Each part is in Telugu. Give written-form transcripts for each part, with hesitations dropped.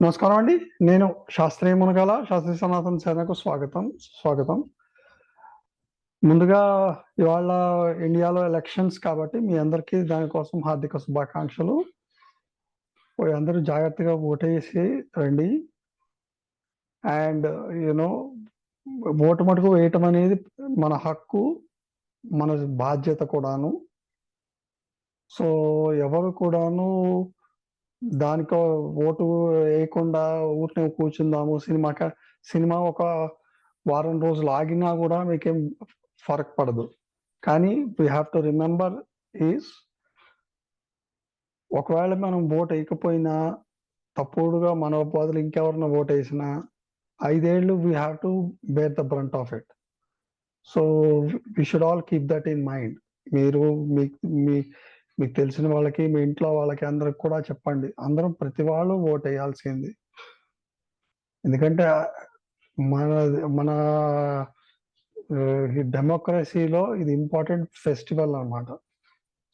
నమస్కారం అండి. నేను శాస్త్రీయ మునగాల శాస్త్రీయ సనాతన సేనకు స్వాగతం. ముందుగా ఇవాళ ఇండియాలో ఎలక్షన్స్ కాబట్టి మీ అందరికీ దానికోసం హార్దిక శుభాకాంక్షలు. అందరూ జాగ్రత్తగా ఓటేసి రండి. అండ్ ఓటు మటుకు వేయటం అనేది మన హక్కు, మన బాధ్యత కూడాను. సో ఎవరు కూడాను దానికో ఓటు వేయకుండా ఊరికే కూర్చుందాము, సినిమా ఒక వారం రోజులు ఆగినా కూడా మీకేం ఫరక్ పడదు. కానీ we have to remember is, ఒకవేళ మనం ఓటు వేయకపోయినా, తప్పుడుగా మన బదులు ఇంకెవరైనా ఓటు వేసినా 5 ఏళ్ళు we have to bear the brunt of it. So we should all keep that in mind. మీరు మీకు తెలిసిన వాళ్ళకి, మీ ఇంట్లో వాళ్ళకి అందరికి కూడా చెప్పండి. అందరం ప్రతి వాళ్ళు ఓటు వేయాల్సింది. ఎందుకంటే మన డెమోక్రసీలో ఇది ఇంపార్టెంట్ ఫెస్టివల్ అన్నమాట.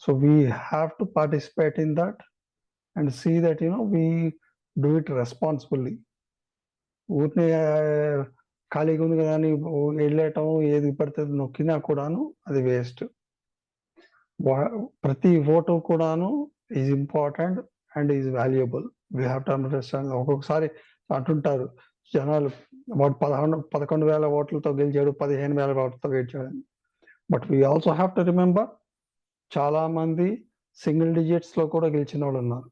So we have to participate in that and see that we do it responsibly. ఊరినే ఖాళీగా ఉంది కదా అని వెళ్ళటం, ఏది పడితే నొక్కినా కూడాను అది వేస్ట్. ప్రతి ఓటు కూడాను is important and is valuable. We have to understand. ఒక్కొక్కసారి అంటుంటారు జనాలు, వాడు 11,000 ఓట్లతో గెలిచాడు, 15,000 ఓట్లతో గెలిచాడు. But we also have to remember, చాలా మంది సింగిల్ డిజిట్స్ లో కూడా గెలిచిన వాళ్ళు ఉన్నారు.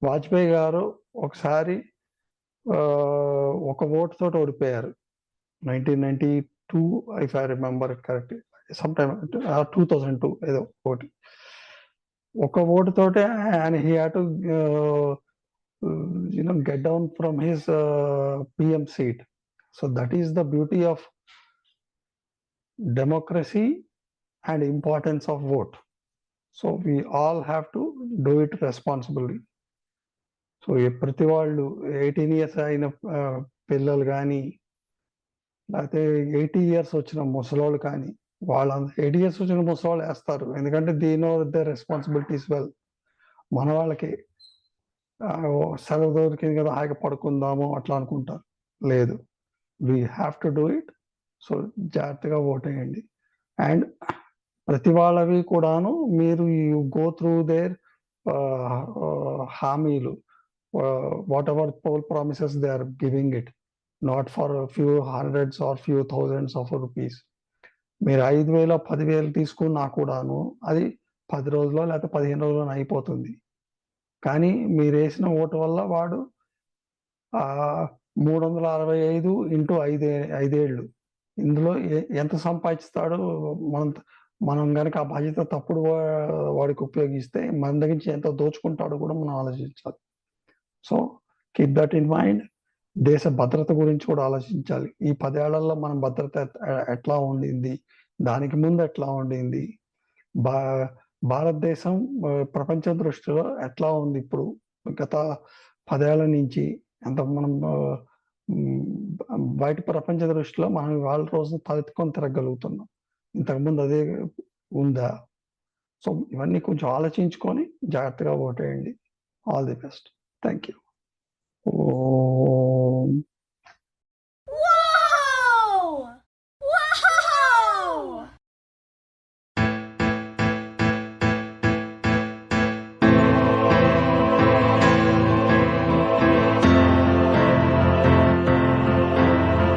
వాజ్పేయి గారు ఒకసారి ఒక ఓటు తోటి ఓడిపోయారు. 1992 if I remember it correct, some time 2002 ఏదో ఓటు. ఒక ఓటు తోటే ఆయన he had to get down from his PM seat. So that is the beauty of democracy and importance of vote. So we all have to do it responsibly. So ప్రతి వాళ్ళు 18 years అయిన పిల్లలు కానీ, లేకపోతే 80 years వచ్చిన ముసలోళ్ళు కానీ, వాళ్ళ 80 years వచ్చిన ముసలోళ్ళు వేస్తారు. ఎందుకంటే they know the responsibilities well. మన వాళ్ళకి సెలవు దొరికింది కదా హాయిగా పడుకుందాము అట్లా అనుకుంటారు. లేదు, we have to do it. So జాగ్రత్తగా ఓటేయండి. అండ్ ప్రతి వాళ్ళవి కూడాను మీరు గో త్రూ దేర్ హామీలు, whatever poll promises they are giving it, not for few hundreds or few thousands of rupees. మీరు 5,000 10,000 తీసుకున్నా కూడాను అది 10 రోజుల్లో లేకపోతే 15 రోజుల్లో అయిపోతుంది. కానీ మీరు వేసిన ఓటు వల్ల వాడు 365 ఇంటూ 5 ఏళ్ళు ఇందులో ఎంత సంపాదిస్తాడో మనం కనుక ఆ బాధ్యత తప్పుడు వాడికి ఉపయోగిస్తే మన దగ్గర నుంచి ఎంత దోచుకుంటాడో కూడా మనం ఆలోచించాలి. So keep that in mind. దేశ భద్రత గురించి కూడా ఆలోచించాలి. ఈ 10 ఏళ్లలో మన భద్రత ఎట్లా ఉండింది, దానికి ముందు ఎట్లా ఉండింది, భారతదేశం ప్రపంచ దృష్టిలో ఎట్లా ఉంది ఇప్పుడు, గత 10 ఏళ్ల నుంచి ఎంత మనం బయట ప్రపంచ దృష్టిలో మనం వాళ్ళ రోజు తలెత్తుకొని తిరగలుగుతున్నాం. ఇంతకుముందు అదే ఉందా? సో ఇవన్నీ కొంచెం ఆలోచించుకొని జాగ్రత్తగా ఓటేయండి. All the best. Thank you.